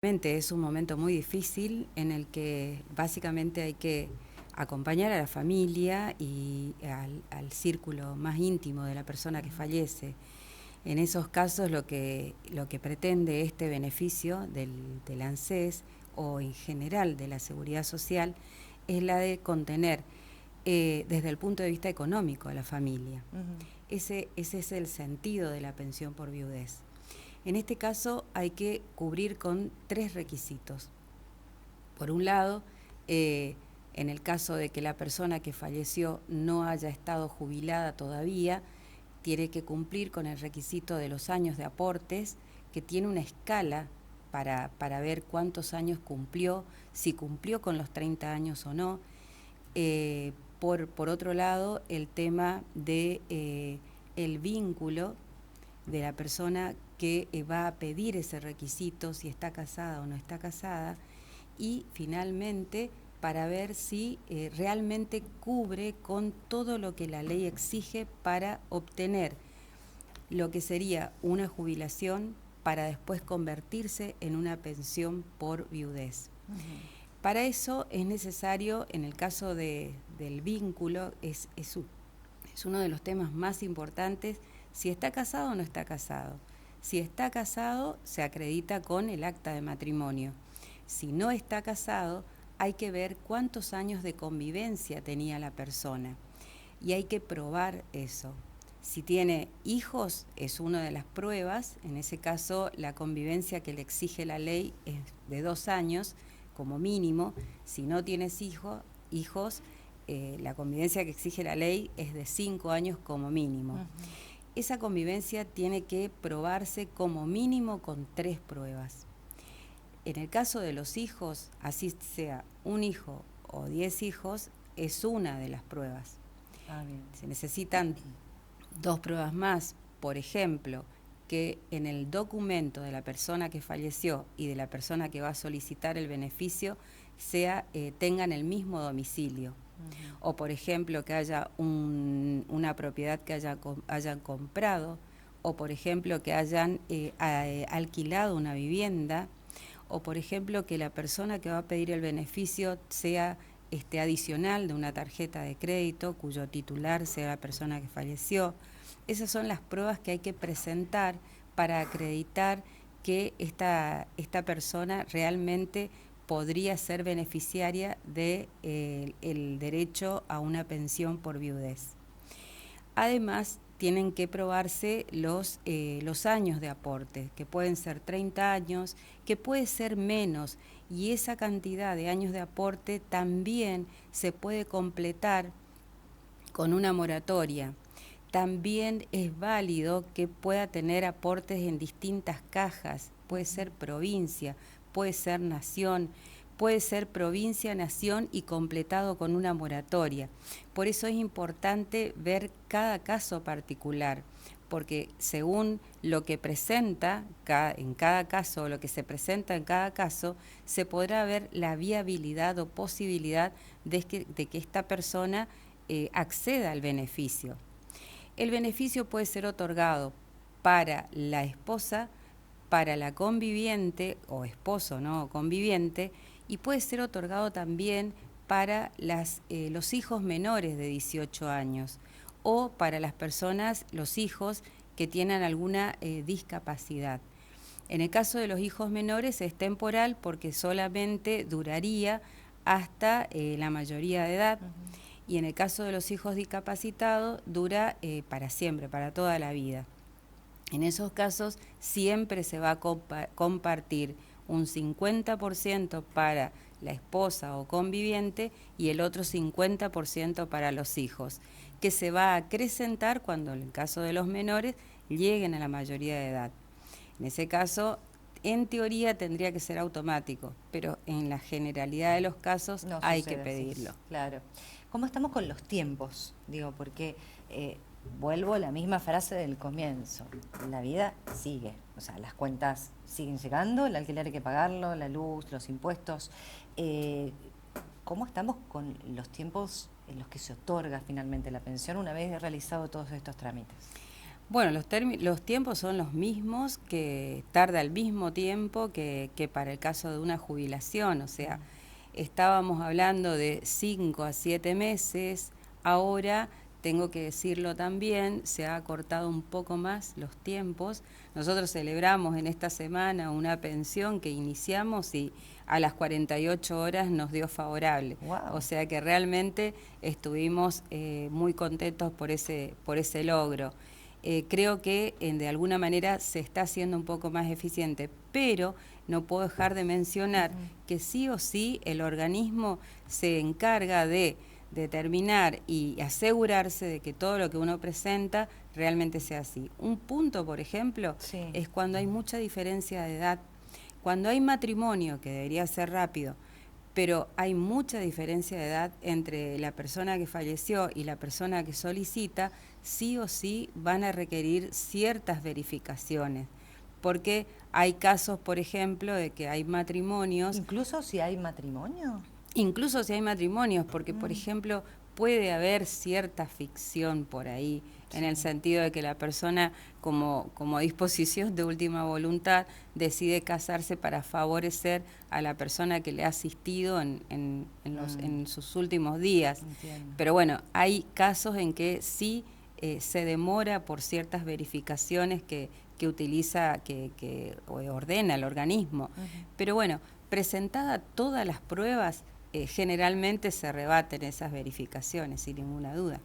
Realmente es un momento muy difícil en el que básicamente hay que acompañar a la familia y al círculo más íntimo de la persona que fallece. En esos casos lo que pretende este beneficio del ANSES o en general de la seguridad social es la de contener desde el punto de vista económico a la familia. Ese es el sentido de la pensión por viudez. En este caso hay que cubrir con 3 requisitos. Por un lado, en el caso de que la persona que falleció no haya estado jubilada todavía, tiene que cumplir con el requisito de los años de aportes, que tiene una escala para ver cuántos años cumplió, si cumplió con los 30 años o no. Por otro lado, el tema de el vínculo de la persona que va a pedir ese requisito, si está casada o no está casada, y finalmente para ver si realmente cubre con todo lo que la ley exige para obtener lo que sería una jubilación para después convertirse en una pensión por viudez. Para eso es necesario, en el caso del vínculo, es uno de los temas más importantes, si está casado o no está casado. Si está casado, se acredita con el acta de matrimonio. Si no está casado, hay que ver cuántos años de convivencia tenía la persona y hay que probar eso. Si tiene hijos, es una de las pruebas. En ese caso, la convivencia que le exige la ley es de 2 años como mínimo. Si no tienes hijos, la convivencia que exige la ley es de 5 años como mínimo. Esa convivencia tiene que probarse como mínimo con 3 pruebas. En el caso de los hijos, así sea un hijo o 10 hijos, es una de las pruebas. Se necesitan 2 pruebas más. Por ejemplo, que en el documento de la persona que falleció y de la persona que va a solicitar el beneficio tengan el mismo domicilio. O por ejemplo que haya una propiedad que hayan comprado, o por ejemplo que hayan alquilado una vivienda, o por ejemplo que la persona que va a pedir el beneficio sea adicional de una tarjeta de crédito cuyo titular sea la persona que falleció. Esas son las pruebas que hay que presentar para acreditar que esta persona realmente podría ser beneficiaria del derecho a una pensión por viudez. Además, tienen que probarse los años de aporte, que pueden ser 30 años, que puede ser menos, y esa cantidad de años de aporte también se puede completar con una moratoria. También es válido que pueda tener aportes en distintas cajas, puede ser provincia, puede ser nación, puede ser provincia, nación y completado con una moratoria. Por eso es importante ver cada caso particular, porque según lo que presenta en cada caso, lo que se presenta en cada caso, se podrá ver la viabilidad o posibilidad de que esta persona acceda al beneficio. El beneficio puede ser otorgado para la esposa, para la conviviente o esposo, ¿no? O conviviente, y puede ser otorgado también para los hijos menores de 18 años o para las personas, los hijos que tienen alguna discapacidad. En el caso de los hijos menores es temporal porque solamente duraría hasta la mayoría de edad. Y en el caso de los hijos discapacitados dura para siempre, para toda la vida. En esos casos siempre se va a compartir un 50% para la esposa o conviviente y el otro 50% para los hijos, que se va a acrecentar cuando en el caso de los menores lleguen a la mayoría de edad. En ese caso, en teoría tendría que ser automático, pero en la generalidad de los casos no hay que pedirlo. Así, claro. ¿Cómo estamos con los tiempos? Digo, porque vuelvo a la misma frase del comienzo. La vida sigue. O sea, las cuentas siguen llegando, el alquiler hay que pagarlo, la luz, los impuestos. ¿Cómo estamos con los tiempos en los que se otorga finalmente la pensión una vez realizado todos estos trámites? Bueno, los tiempos son los mismos, que tarda el mismo tiempo que para el caso de una jubilación, o sea, estábamos hablando de 5 a 7 meses, ahora tengo que decirlo también, se ha acortado un poco más los tiempos. Nosotros celebramos en esta semana una pensión que iniciamos y a las 48 horas nos dio favorable. Wow. O sea que realmente estuvimos muy contentos por ese logro. Creo que de alguna manera se está haciendo un poco más eficiente, pero no puedo dejar de mencionar que sí o sí el organismo se encarga de determinar y asegurarse de que todo lo que uno presenta realmente sea así. Un punto, por ejemplo, Sí. es cuando hay mucha diferencia de edad. Cuando hay matrimonio, que debería ser rápido, pero hay mucha diferencia de edad entre la persona que falleció y la persona que solicita, sí o sí van a requerir ciertas verificaciones, porque hay casos, por ejemplo, de que hay matrimonios. Incluso si hay matrimonio. Incluso si hay matrimonios, porque, por ejemplo, puede haber cierta ficción por ahí, en el sentido de que la persona, como disposición de última voluntad, decide casarse para favorecer a la persona que le ha asistido en sus últimos días. Entiendo. Pero bueno, hay casos en que sí se demora por ciertas verificaciones que utiliza, que ordena el organismo. Pero bueno, presentada todas las pruebas, generalmente se rebaten esas verificaciones, sin ninguna duda.